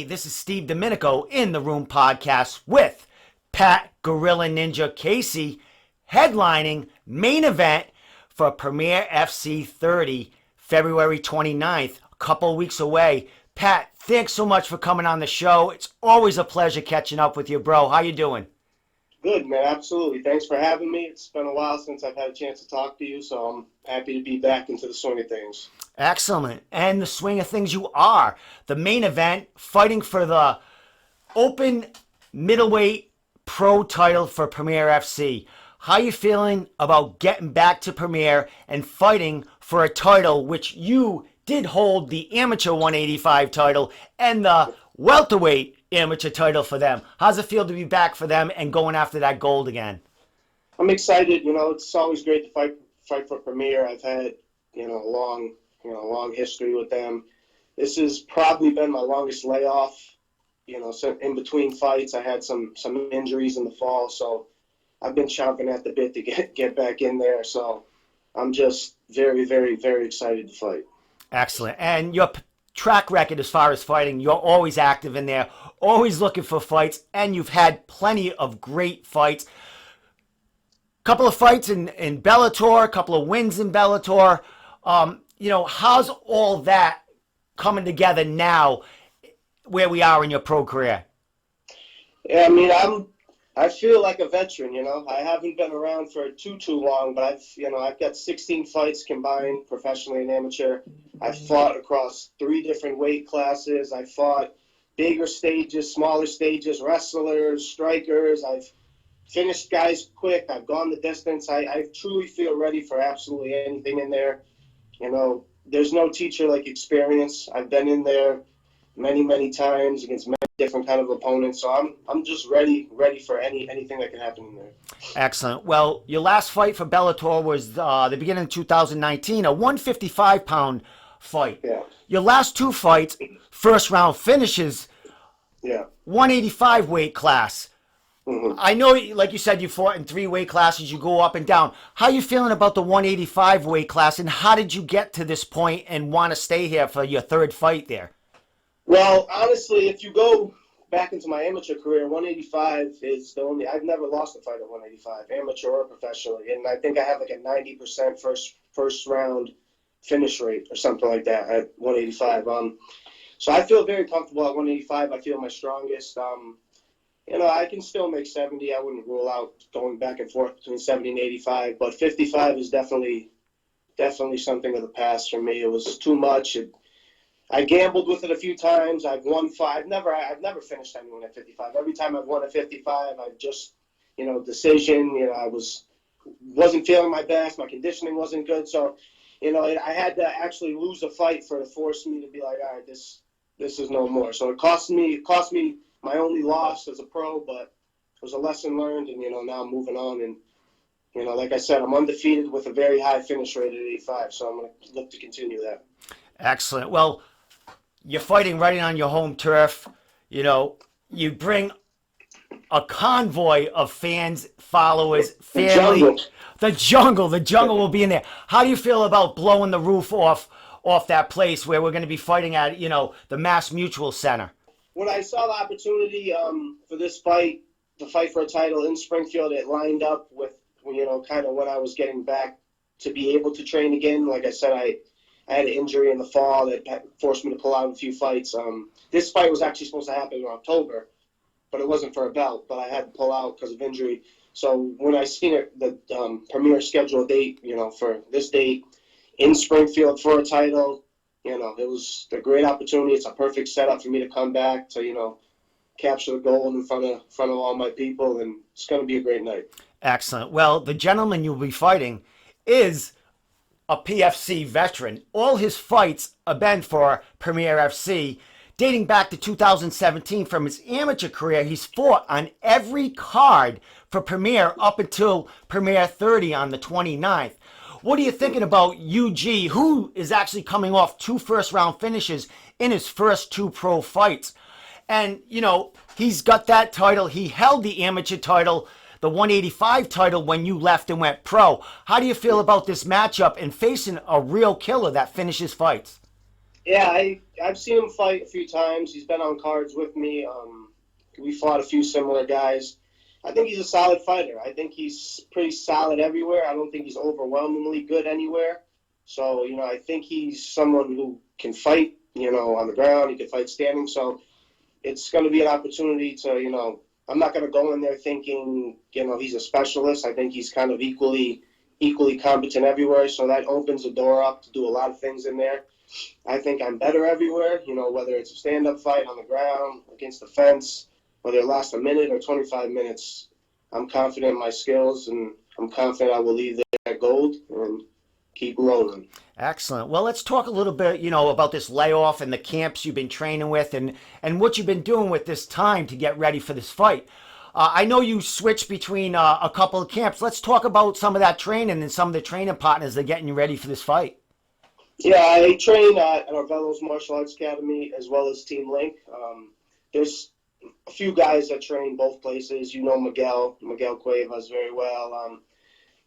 Hey, this is Steve Domenico in the Room podcast with Pat Gorilla Ninja Casey headlining main event for Premier FC 30, February 29th, a couple of weeks away. Pat, thanks so much for coming on the show. It's always a pleasure catching up with you, bro. How you doing? Good, man. Absolutely. Thanks for having me. It's been a while since I've had a chance to talk to you, so I'm happy to be back into the swing of things. Excellent. And the swing of things you are. The main event, fighting for the open middleweight pro title for Premier FC. How you feeling about getting back to Premier and fighting for a title which you did hold the amateur 185 title and the welterweight amateur title for them? How's it feel to be back for them and going after that gold again? I'm excited. It's always great to fight for Premier. I've had, a long history with them. This has probably been my longest layoff. So in between fights, I had some injuries in the fall, so I've been chomping at the bit to get back in there. So I'm just very, very, very excited to fight. Excellent. And your track record as far as fighting, you're always active in there, always looking for fights, and you've had plenty of great fights. Couple of fights in Bellator, a couple of wins in Bellator. How's all that coming together now where we are in your pro career? Yeah, I feel like a veteran, I haven't been around for too long, but I've got 16 fights combined, professionally and amateur. I've fought across 3 different weight classes. I fought bigger stages, smaller stages, wrestlers, strikers. I've finished guys quick. I've gone the distance. I truly feel ready for absolutely anything in there. There's no teacher like experience. I've been in there many, many times against many different kind of opponents. So I'm just ready for anything that can happen in there. Excellent. Well, your last fight for Bellator was the beginning of 2019, a 155-pound fight. Yeah. Your last 2 fights, first round finishes, 185 weight class. Mm-hmm. I know, like you said, you fought in 3 weight classes. You go up and down. How are you feeling about the 185 weight class, and how did you get to this point and want to stay here for your 3rd fight there? Well, honestly, if you go back into my amateur career, 185 is the only – I've never lost a fight at 185, amateur or professionally. And I think I have like a 90% first round finish rate or something like that at 185. So I feel very comfortable at 185. I feel my strongest. I can still make 70. I wouldn't rule out going back and forth between 70 and 85, but 55 is definitely something of the past for me. It was too much. I gambled with it a few times. I've won 5. I've never finished anyone at 55. Every time I've won at 55, I've just, decision. I wasn't feeling my best. My conditioning wasn't good. So, I had to actually lose a fight to force me to be like, all right, this is no more. So it cost me my only loss as a pro, but it was a lesson learned, and now I'm moving on, and like I said, I'm undefeated with a very high finish rate at 85, so I'm going to look to continue that. Excellent. Well, you're fighting right on your home turf. You bring a convoy of fans, followers, family. The jungle will be in there. How do you feel about blowing the roof off that place where we're going to be fighting at, the Mass Mutual Center? When I saw the opportunity for this fight, to fight for a title in Springfield, it lined up with, kind of when I was getting back to be able to train again. Like I said, I had an injury in the fall that forced me to pull out a few fights. This fight was actually supposed to happen in October, but it wasn't for a belt, but I had to pull out because of injury. So when I seen it, the Premier scheduled date, for this date in Springfield for a title, it was a great opportunity. It's a perfect setup for me to come back to, capture the gold in front of all my people, and it's going to be a great night. Excellent. Well, the gentleman you'll be fighting is a PFC veteran. All his fights have been for Premier FC. Dating back to 2017, from his amateur career, he's fought on every card for Premier up until Premier 30 on the 29th. What are you thinking about UG, who is actually coming off 2 first-round finishes in his first 2 pro fights? And, he's got that title. He held the amateur title, the 185 title, when you left and went pro. How do you feel about this matchup and facing a real killer that finishes fights? Yeah, I've seen him fight a few times. He's been on cards with me. We fought a few similar guys. I think he's a solid fighter. I think he's pretty solid everywhere. I don't think he's overwhelmingly good anywhere. So, I think he's someone who can fight, on the ground. He can fight standing. So it's going to be an opportunity to, I'm not going to go in there thinking, he's a specialist. I think he's kind of equally competent everywhere. So that opens the door up to do a lot of things in there. I think I'm better everywhere, whether it's a stand-up fight on the ground, against the fence, whether it lasts a minute or 25 minutes. I'm confident in my skills, and I'm confident I will leave there gold and keep rolling. Excellent. Well, let's talk a little bit, about this layoff and the camps you've been training with and what you've been doing with this time to get ready for this fight. I know you switched between a couple of camps. Let's talk about some of that training and some of the training partners that are getting you ready for this fight. Yeah, I train at Arvelo's Martial Arts Academy as well as Team Link. There's a few guys that train both places. Miguel Cuevas very well.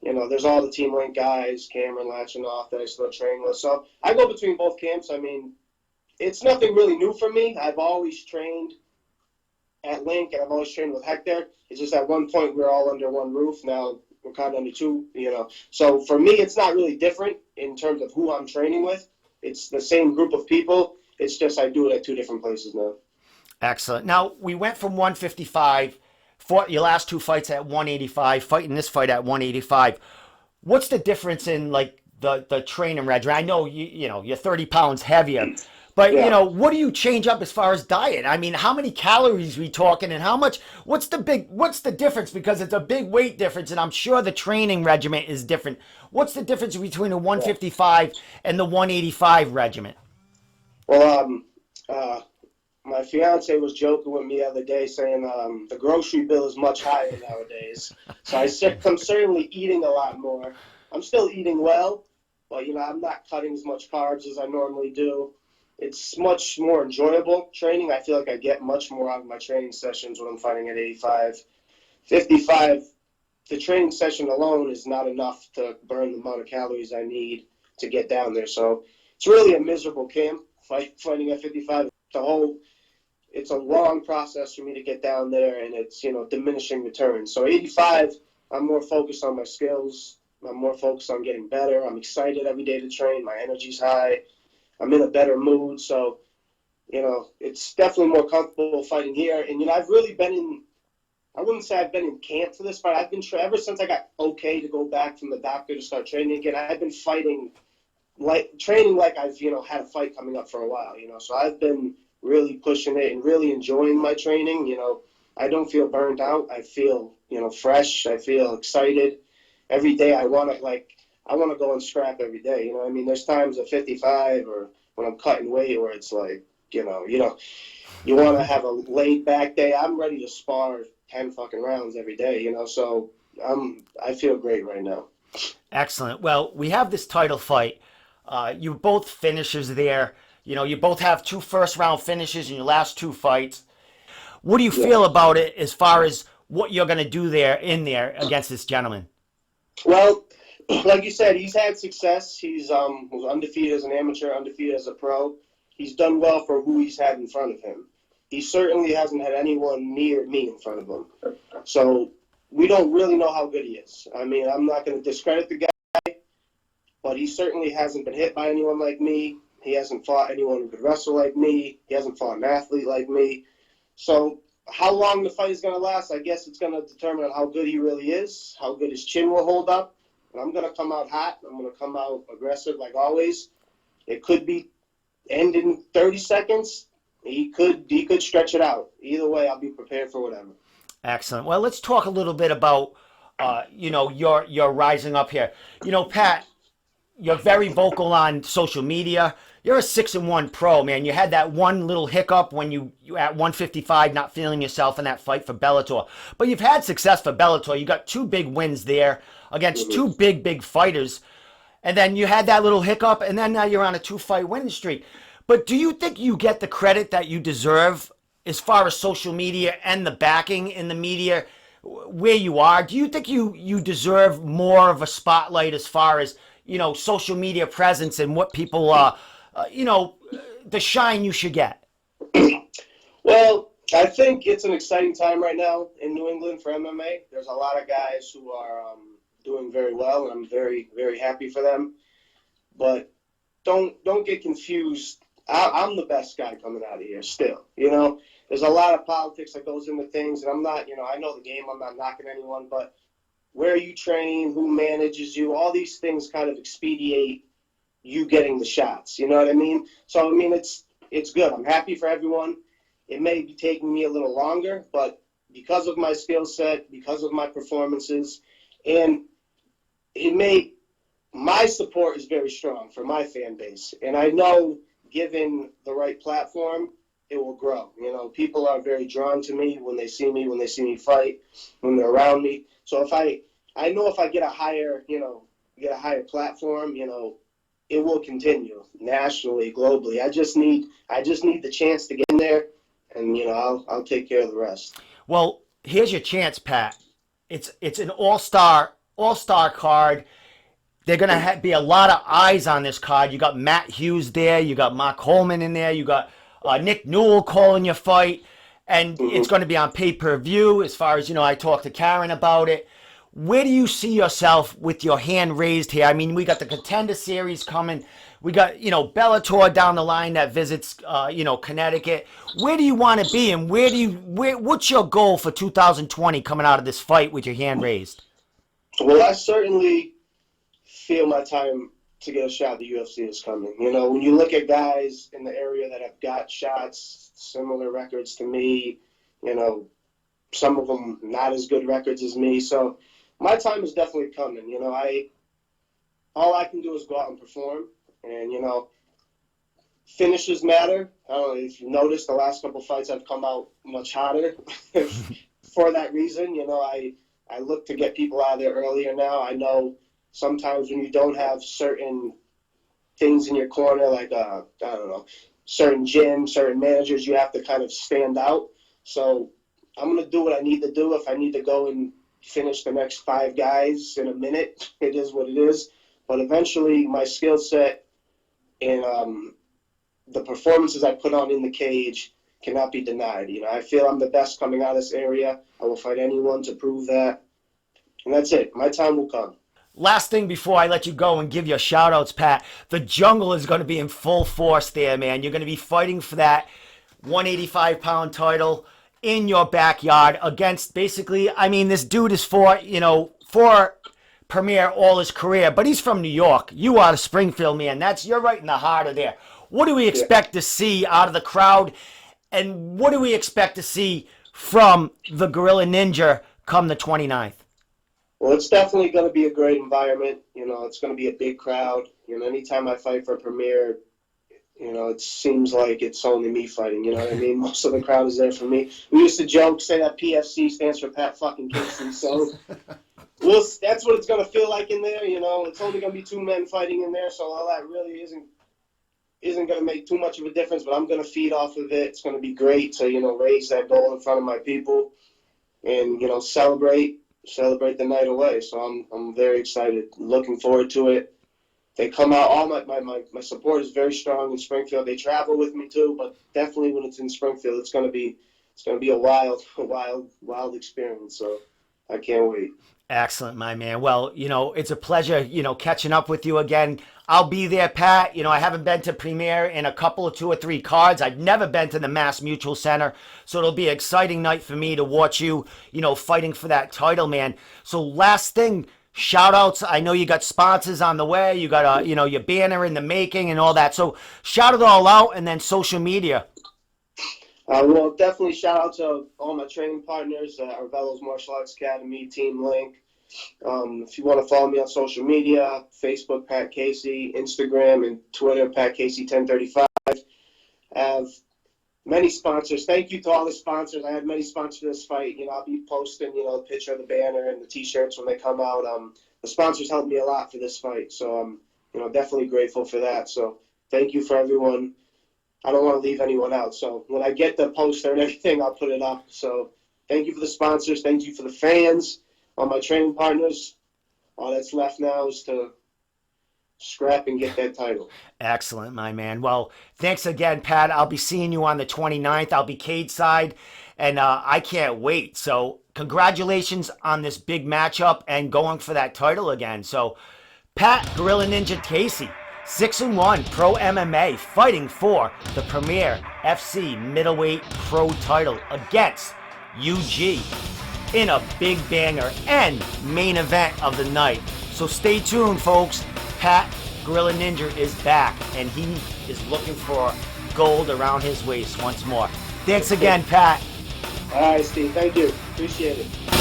There's all the Team Link guys, Cameron Lachinoff that I still train with. So I go between both camps. I mean, it's nothing really new for me. I've always trained at Link and I've always trained with Hector. It's just at one point we're all under one roof. Now we're kind of under two, So for me, it's not really different in terms of who I'm training with. It's the same group of people. It's just I do it at two different places now. Excellent. Now, we went from 155, fought your last two fights at 185, fighting this fight at 185. What's the difference in, like, the training regimen? I know, you're 30 pounds heavier, but, Yeah. what do you change up as far as diet? I mean, how many calories are we talking and how much, what's the difference? Because it's a big weight difference and I'm sure the training regimen is different. What's the difference between the 155 and the 185 regimen? Well, my fiance was joking with me the other day saying the grocery bill is much higher nowadays. So I'm certainly eating a lot more. I'm still eating well, but, I'm not cutting as much carbs as I normally do. It's much more enjoyable training. I feel like I get much more out of my training sessions when I'm fighting at 85. 55, the training session alone is not enough to burn the amount of calories I need to get down there. So it's really a miserable camp fighting at 55. It's a long process for me to get down there, and it's, diminishing returns. So 85, I'm more focused on my skills. I'm more focused on getting better. I'm excited every day to train. My energy's high. I'm in a better mood. So, it's definitely more comfortable fighting here. And, I've really I wouldn't say I've been in camp for this fight. I've been, ever since I got okay to go back from the doctor to start training again, I've been training like I've, had a fight coming up for a while, So I've been really pushing it and really enjoying my training. I don't feel burnt out. I feel, fresh. I feel excited. Every day I want to go and scrap every day. I mean, there's times at 55 or when I'm cutting weight where it's like, you want to have a laid back day. I'm ready to spar 10 fucking rounds every day, so I feel great right now. Excellent. Well, we have this title fight. You both finishers there. You both have 2 first-round finishes in your last 2 fights. What do you feel about it as far as what you're going to do there against this gentleman? Well, like you said, he's had success. He's was undefeated as an amateur, undefeated as a pro. He's done well for who he's had in front of him. He certainly hasn't had anyone near me in front of him. So we don't really know how good he is. I mean, I'm not going to discredit the guy, but he certainly hasn't been hit by anyone like me. He hasn't fought anyone who could wrestle like me. He hasn't fought an athlete like me. So how long the fight is going to last, I guess it's going to determine how good he really is, how good his chin will hold up. And I'm going to come out hot. I'm going to come out aggressive like always. It could end in 30 seconds. He could stretch it out. Either way, I'll be prepared for whatever. Excellent. Well, let's talk a little bit about, your rising up here. Pat, you're very vocal on social media. You're a 6-1 pro, man. You had that one little hiccup when you at 155 not feeling yourself in that fight for Bellator. But you've had success for Bellator. You got 2 big wins there against 2 big fighters. And then you had that little hiccup, and then now you're on a 2-fight winning streak. But do you think you get the credit that you deserve as far as social media and the backing in the media where you are? Do you think you deserve more of a spotlight as far as, social media presence and what people, the shine you should get? Well, I think it's an exciting time right now in New England for MMA. There's a lot of guys who are doing very well, and I'm very, very happy for them. But don't get confused. I'm the best guy coming out of here still. There's a lot of politics that goes into things, and I'm not, I know the game. I'm not knocking anyone, but where you train, who manages you, all these things kind of expedite you getting the shots. You know what I mean? So, I mean, it's good. I'm happy for everyone. It may be taking me a little longer, but because of my skill set, because of my performances, and my support is very strong for my fan base. And I know given the right platform, it will grow. People are very drawn to me when they see me fight, when they're around me. So I know if I get a higher platform, it will continue nationally, globally. I just need the chance to get in there, and I'll take care of the rest. Well, here's your chance, Pat. It's an all-star card. They're gonna be a lot of eyes on this card. You got Matt Hughes there. You got Mark Holman in there. You got Nick Newell calling your fight, and it's going to be on pay-per-view. As far as I talked to Karen about it. Where do you see yourself with your hand raised here? I mean, we got the Contender Series coming. We got, Bellator down the line that visits, Connecticut. Where do you want to be, and what's your goal for 2020 coming out of this fight with your hand raised? Well, I certainly feel my time to get a shot at the UFC is coming. When you look at guys in the area that have got shots, similar records to me, some of them not as good records as me. So my time is definitely coming. All I can do is go out and perform, and finishes matter. I don't know if you noticed, the last couple of fights I've come out much hotter for that reason. I look to get people out of there earlier now. I know sometimes when you don't have certain things in your corner, like certain gyms, certain managers, you have to kind of stand out. So I'm going to do what I need to do. If I need to go and finish the next 5 guys in a minute, it is what it is. But eventually my skill set and the performances I put on in the cage cannot be denied. I feel I'm the best coming out of this area. I will fight anyone to prove that. And that's it. My time will come. Last thing before I let you go and give your shout-outs, Pat. The jungle is going to be in full force there, man. You're going to be fighting for that 185-pound title in your backyard against basically, I mean, this dude is for Premier all his career, but he's from New York. You are the Springfield, man. You're right in the heart of there. What do we expect to see out of the crowd, and what do we expect to see from the Gorilla Ninja come the 29th? Well, it's definitely going to be a great environment. It's going to be a big crowd. Anytime I fight for Premier, it seems like it's only me fighting. You know what I mean? Most of the crowd is there for me. We used to joke, say that PFC stands for Pat fucking Casey. So that's what it's going to feel like in there. It's only going to be 2 men fighting in there, so all that really isn't going to make too much of a difference. But I'm going to feed off of it. It's going to be great to raise that goal in front of my people and celebrate the night away. So I'm very excited, looking forward to it. They come out, all my support is very strong in Springfield. They travel with me too, but definitely when it's in Springfield, it's going to be a wild experience. So I can't wait. Excellent, my man. Well, it's a pleasure, catching up with you again. I'll be there, Pat. I haven't been to Premier in a couple of 2 or 3 cards. I've never been to the Mass Mutual Center. So it'll be an exciting night for me to watch you, fighting for that title, man. So last thing, shout outs. I know you got sponsors on the way. You got your banner in the making and all that. So shout it all out, and then social media. Well, definitely shout out to all my training partners, Arvelo's Martial Arts Academy, Team Link. If you want to follow me on social media, Facebook, Pat Casey, Instagram and Twitter, Pat Casey 1035. I have many sponsors. Thank you to all the sponsors. I had many sponsors for this fight. I'll be posting, a picture of the banner and the T-shirts when they come out. The sponsors helped me a lot for this fight, so I'm, definitely grateful for that. So thank you for everyone. I don't want to leave anyone out. So when I get the poster and everything, I'll put it up. So thank you for the sponsors. Thank you for the fans, all my training partners. All that's left now is to scrap and get that title. Excellent, my man. Well, thanks again, Pat. I'll be seeing you on the 29th. I'll be cage side, and I can't wait. So, congratulations on this big matchup and going for that title again. So, Pat Gorilla Ninja Casey, 6-1 pro MMA, fighting for the Premier FC middleweight pro title against UG in a big banger and main event of the night. So stay tuned, folks. Pat Gorilla Ninja is back, and he is looking for gold around his waist once more. Thanks again, Pat. All right, Steve. Thank you. Appreciate it.